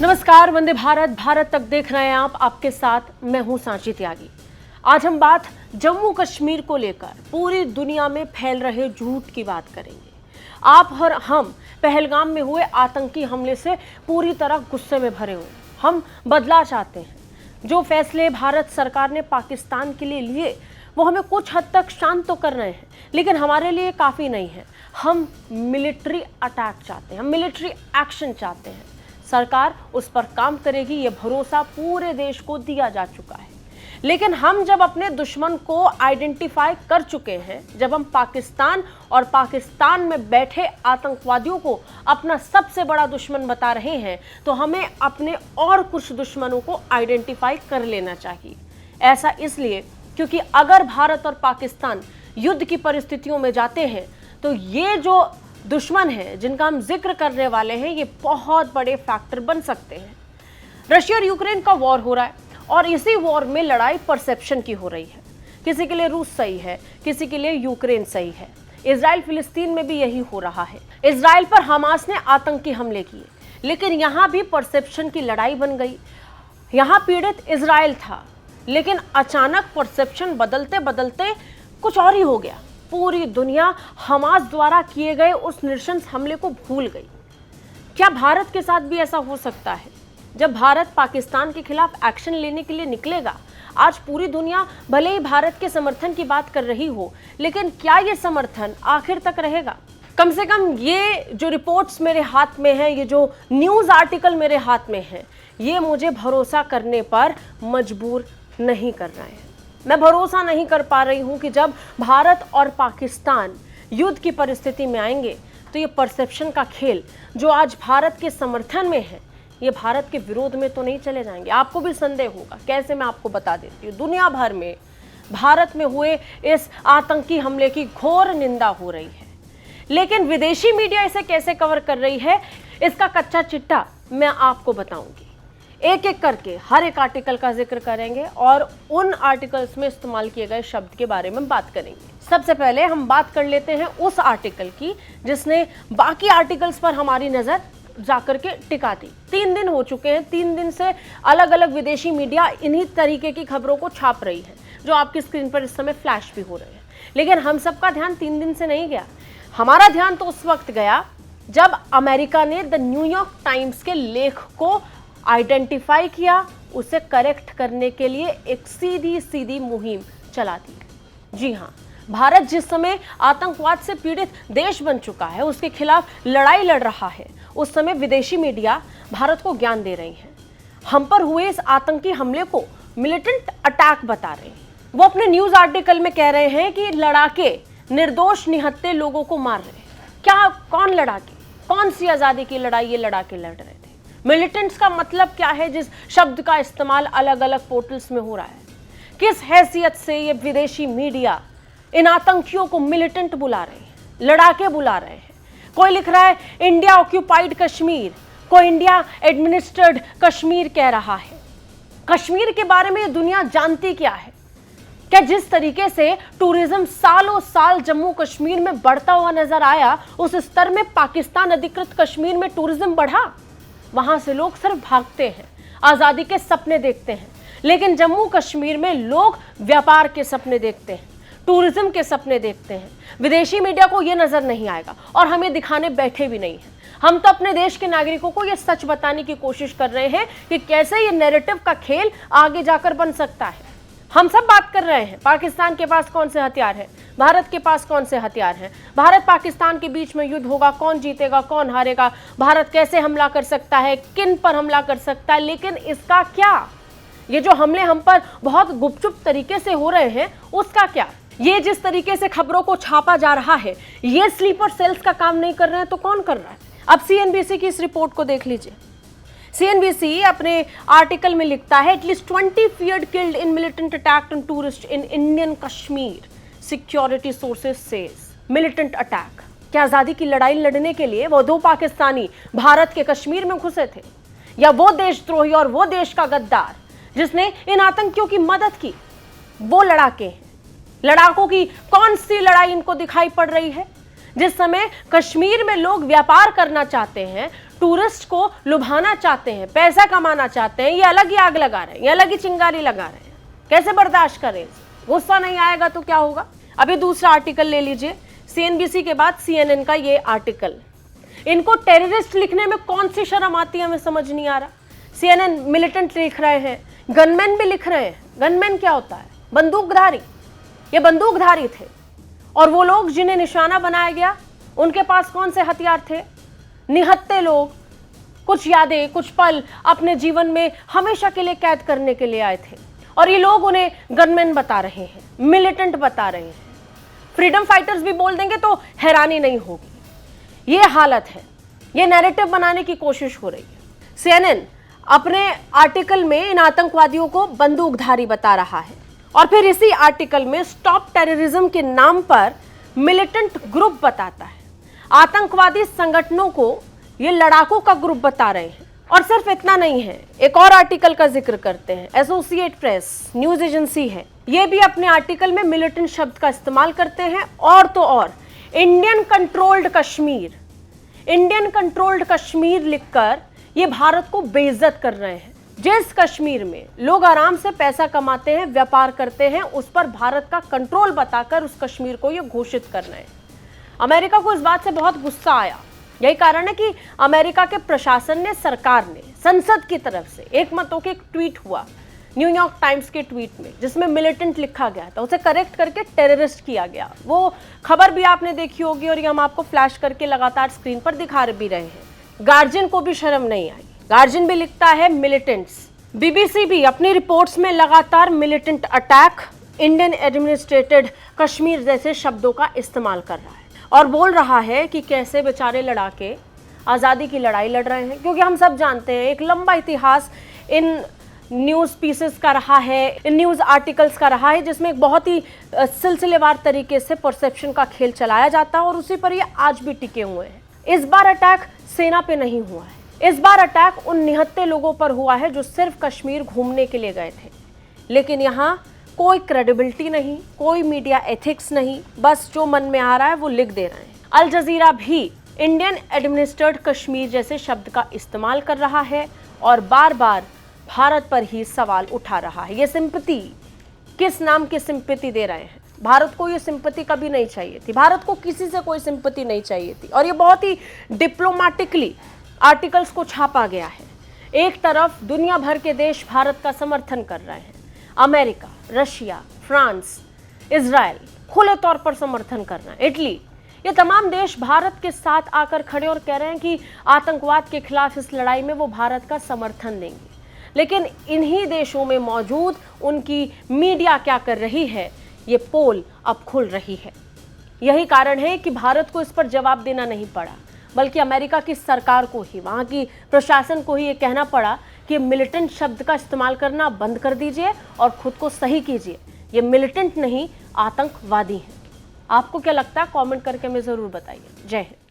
नमस्कार, वंदे भारत, भारत तक देख रहे हैं आप। आपके साथ मैं हूं सांची त्यागी। आज हम बात जम्मू कश्मीर को लेकर पूरी दुनिया में फैल रहे झूठ की बात करेंगे। आप और हम पहलगाम में हुए आतंकी हमले से पूरी तरह गुस्से में भरे हुए। हम बदला चाहते हैं। जो फैसले भारत सरकार ने पाकिस्तान के लिए लिए वो हमें कुछ हद तक शांत तो कर रहे हैं, लेकिन हमारे लिए काफ़ी नहीं है। हम मिलिट्री अटैक चाहते हैं, हम मिलिट्री एक्शन चाहते हैं। सरकार उस पर काम करेगी, ये भरोसा पूरे देश को दिया जा चुका है। लेकिन हम जब अपने दुश्मन को आइडेंटिफाई कर चुके हैं, जब हम पाकिस्तान और पाकिस्तान में बैठे आतंकवादियों को अपना सबसे बड़ा दुश्मन बता रहे हैं, तो हमें अपने और कुछ दुश्मनों को आइडेंटिफाई कर लेना चाहिए। ऐसा इसलिए क्योंकि अगर भारत और पाकिस्तान युद्ध की परिस्थितियों में जाते हैं तो ये जो दुश्मन है जिनका हम जिक्र करने वाले हैं, ये बहुत बड़े फैक्टर बन सकते हैं। रशिया और यूक्रेन का वॉर हो रहा है और इसी वॉर में लड़ाई परसेप्शन की हो रही है। किसी के लिए रूस सही है, किसी के लिए यूक्रेन सही है। इजराइल फिलिस्तीन में भी यही हो रहा है। इजराइल पर हमास ने आतंकी हमले किए, लेकिन यहां भी परसेप्शन की लड़ाई बन गई। यहां पीड़ित इजराइल था, लेकिन अचानक परसेप्शन बदलते बदलते कुछ और ही हो गया। पूरी दुनिया हमास द्वारा किए गए उस नृशंस हमले को भूल गई। क्या भारत के साथ भी ऐसा हो सकता है? जब भारत पाकिस्तान के खिलाफ एक्शन लेने के लिए निकलेगा, आज पूरी दुनिया भले ही भारत के समर्थन की बात कर रही हो, लेकिन क्या ये समर्थन आखिर तक रहेगा? कम से कम ये जो रिपोर्ट्स मेरे हाथ में है, ये जो न्यूज़ आर्टिकल मेरे हाथ में है, ये मुझे भरोसा करने पर मजबूर नहीं कर रहे हैं। मैं भरोसा नहीं कर पा रही हूं कि जब भारत और पाकिस्तान युद्ध की परिस्थिति में आएंगे तो ये परसेप्शन का खेल जो आज भारत के समर्थन में है, ये भारत के विरोध में तो नहीं चले जाएंगे। आपको भी संदेह होगा, कैसे? मैं आपको बता देती हूँ। दुनिया भर में भारत में हुए इस आतंकी हमले की घोर निंदा हो रही है, लेकिन विदेशी मीडिया इसे कैसे कवर कर रही है, इसका कच्चा चिट्ठा मैं आपको बताऊंगी। एक एक करके हर एक आर्टिकल का जिक्र करेंगे और उन आर्टिकल्स में इस्तेमाल किए गए शब्द के बारे में बात करेंगे। सबसे पहले हम बात कर लेते हैं उस आर्टिकल की जिसने बाकी आर्टिकल्स पर हमारी नजर जाकर के टिका दी। 3 दिन हो चुके हैं, 3 दिन से अलग अलग विदेशी मीडिया इन्हीं तरीके की खबरों को छाप रही है जो आपकी स्क्रीन पर इस समय फ्लैश भी हो रहे हैं। लेकिन हम सबका ध्यान 3 दिन से नहीं गया। हमारा ध्यान तो उस वक्त गया जब अमेरिका ने द न्यूयॉर्क टाइम्स के लेख को आइडेंटिफाई किया, उसे करेक्ट करने के लिए एक सीधी सीधी मुहिम चला दी। जी हाँ, भारत जिस समय आतंकवाद से पीड़ित देश बन चुका है, उसके खिलाफ लड़ाई लड़ रहा है, उस समय विदेशी मीडिया भारत को ज्ञान दे रही है। हम पर हुए इस आतंकी हमले को मिलिटेंट अटैक बता रहे हैं। वो अपने न्यूज आर्टिकल में कह रहे हैं कि लड़ाके निर्दोष निहत्थे लोगों को मार रहे हैं। क्या? कौन लड़ाके? कौन सी आजादी की लड़ाई ये लड़ाके लड़ रहे थे? मिलिटेंट्स का मतलब क्या है जिस शब्द का इस्तेमाल अलग अलग पोर्टल्स में हो रहा है? किस हैसियत से ये विदेशी मीडिया इन आतंकियों को मिलिटेंट बुला रहे हैं, लड़ाके बुला रहे हैं? कोई लिख रहा है इंडिया ऑक्यूपाइड कश्मीर, कोई इंडिया एडमिनिस्ट्रेड कश्मीर कह रहा है। कश्मीर के बारे में दुनिया जानती क्या है? क्या जिस तरीके से टूरिज्म सालों साल जम्मू कश्मीर में बढ़ता हुआ नजर आया, उस स्तर में पाकिस्तान अधिकृत कश्मीर में टूरिज्म बढ़ा? वहां से लोग सिर्फ भागते हैं, आजादी के सपने देखते हैं, लेकिन जम्मू कश्मीर में लोग व्यापार के सपने देखते हैं, टूरिज्म के सपने देखते हैं। विदेशी मीडिया को यह नजर नहीं आएगा और हमें दिखाने बैठे भी नहीं हैं। हम तो अपने देश के नागरिकों को यह सच बताने की कोशिश कर रहे हैं कि कैसे ये नैरेटिव का खेल आगे जाकर बन सकता है। हम सब बात कर रहे हैं पाकिस्तान के पास कौन से हथियार हैं, भारत के पास कौन से हथियार हैं, भारत पाकिस्तान के बीच में युद्ध होगा, कौन जीतेगा कौन हारेगा, भारत कैसे हमला कर सकता है, किन पर हमला कर सकता है। लेकिन इसका क्या? ये जो हमले हम पर बहुत गुपचुप तरीके से हो रहे हैं, उसका क्या? ये जिस तरीके से खबरों को छापा जा रहा है, ये स्लीपर सेल्स का काम नहीं कर रहे हैं तो कौन कर रहा है? अब सीएनबीसी की इस रिपोर्ट को देख लीजिए। सीएनबीसी अपने आर्टिकल में लिखता है at least 20 feared killed in militant attack on tourists in Indian Kashmir, security sources says. Militant attack. क्या आजादी की लड़ाई लड़ने के लिए वो 2 पाकिस्तानी भारत के कश्मीर में घुसे थे, या वो देशद्रोही और वो देश का गद्दार जिसने इन आतंकियों की मदद की, वो लड़ाके हैं? लड़ाकों की कौन सी लड़ाई इनको दिखाई पड़ रही है? जिस समय कश्मीर में लोग व्यापार करना चाहते हैं, टूरिस्ट को लुभाना चाहते हैं, पैसा कमाना चाहते हैं, ये अलग ही आग लगा रहे हैं, ये अलग ही चिंगारी लगा रहे हैं। कैसे बर्दाश्त करें? गुस्सा नहीं आएगा तो क्या होगा? अभी दूसरा आर्टिकल ले लीजिए, सीएनबीसी के बाद सीएनएन का ये आर्टिकल। इनको टेररिस्ट लिखने में कौन सी शर्म आती है, हमें समझ नहीं आ रहा। सीएनएन मिलिटेंट लिख रहे हैं, गनमैन भी लिख रहे हैं। गनमैन क्या होता है? बंदूकधारी। ये बंदूकधारी थे, और वो लोग जिन्हें निशाना बनाया गया, उनके पास कौन से हथियार थे? निहत्थे लोग, कुछ यादें, कुछ पल अपने जीवन में हमेशा के लिए कैद करने के लिए आए थे, और ये लोग उन्हें गनमैन बता रहे हैं, मिलिटेंट बता रहे हैं। फ्रीडम फाइटर्स भी बोल देंगे तो हैरानी नहीं होगी। ये हालत है, ये नैरेटिव बनाने की कोशिश हो रही है। सीएनएन अपने आर्टिकल में इन आतंकवादियों को बंदूकधारी बता रहा है, और फिर इसी आर्टिकल में स्टॉप टेररिज्म के नाम पर मिलिटेंट ग्रुप बताता है। आतंकवादी संगठनों को ये लड़ाकों का ग्रुप बता रहे हैं। और सिर्फ इतना नहीं है, एक और आर्टिकल का जिक्र करते हैं। एसोसिएट प्रेस न्यूज एजेंसी है, ये भी अपने आर्टिकल में मिलिटेंट शब्द का इस्तेमाल करते हैं। और तो और Indian controlled Kashmir, Indian controlled Kashmir लिखकर ये भारत को बेइज्जत कर रहे हैं। जिस कश्मीर में लोग आराम से पैसा कमाते हैं, व्यापार करते हैं, उस पर भारत का कंट्रोल बताकर उस कश्मीर को ये घोषित कर रहे हैं। अमेरिका को इस बात से बहुत गुस्सा आया। यही कारण है कि अमेरिका के प्रशासन ने, सरकार ने, संसद की तरफ से एक मत होकर एक ट्वीट हुआ न्यूयॉर्क टाइम्स के ट्वीट में, जिसमें मिलिटेंट लिखा गया था, उसे करेक्ट करके टेररिस्ट किया गया। वो खबर भी आपने देखी होगी, और ये हम आपको फ्लैश करके लगातार स्क्रीन पर दिखा भी रहे हैं। गार्जियन को भी शर्म नहीं आई, गार्जियन भी लिखता है मिलिटेंट्स। बीबीसी भी अपनी रिपोर्ट्स में लगातार militant attack, Indian administrated Kashmir जैसे शब्दों का इस्तेमाल कर रहा है, और बोल रहा है कि कैसे बेचारे लड़ाके आज़ादी की लड़ाई लड़ रहे हैं। क्योंकि हम सब जानते हैं, एक लंबा इतिहास इन न्यूज़ पीसेस का रहा है, इन न्यूज़ आर्टिकल्स का रहा है, जिसमें एक बहुत ही सिलसिलेवार तरीके से परसेप्शन का खेल चलाया जाता है, और उसी पर ये आज भी टिके हुए हैं। इस बार अटैक सेना पे नहीं हुआ है, इस बार अटैक उन निहत्थे लोगों पर हुआ है जो सिर्फ कश्मीर घूमने के लिए गए थे। लेकिन यहाँ कोई क्रेडिबिलिटी नहीं, कोई मीडिया एथिक्स नहीं, बस जो मन में आ रहा है वो लिख दे रहे हैं। अल जजीरा भी इंडियन एडमिनिस्ट्रेटेड कश्मीर जैसे शब्द का इस्तेमाल कर रहा है, और बार बार भारत पर ही सवाल उठा रहा है। ये सिंपैथी, किस नाम की सिंपैथी दे रहे हैं? भारत को ये सिंपैथी कभी नहीं चाहिए थी, भारत को किसी से कोई सिंपैथी नहीं चाहिए थी, और ये बहुत ही डिप्लोमेटिकली आर्टिकल्स को छापा गया है। एक तरफ दुनिया भर के देश भारत का समर्थन कर रहे हैं, अमेरिका, रशिया, फ्रांस, इजराइल खुले तौर पर समर्थन कर रहे हैं, इटली, ये तमाम देश भारत के साथ आकर खड़े और कह रहे हैं कि आतंकवाद के खिलाफ इस लड़ाई में वो भारत का समर्थन देंगे। लेकिन इन्हीं देशों में मौजूद उनकी मीडिया क्या कर रही है, ये पोल अब खुल रही है। यही कारण है कि भारत को इस पर जवाब देना नहीं पड़ा, बल्कि अमेरिका की सरकार को ही, वहाँ की प्रशासन को ही ये कहना पड़ा कि मिलिटेंट शब्द का इस्तेमाल करना बंद कर दीजिए और खुद को सही कीजिए। ये मिलिटेंट नहीं, आतंकवादी हैं। आपको क्या लगता है? कमेंट करके हमें ज़रूर बताइए। जय हिंद।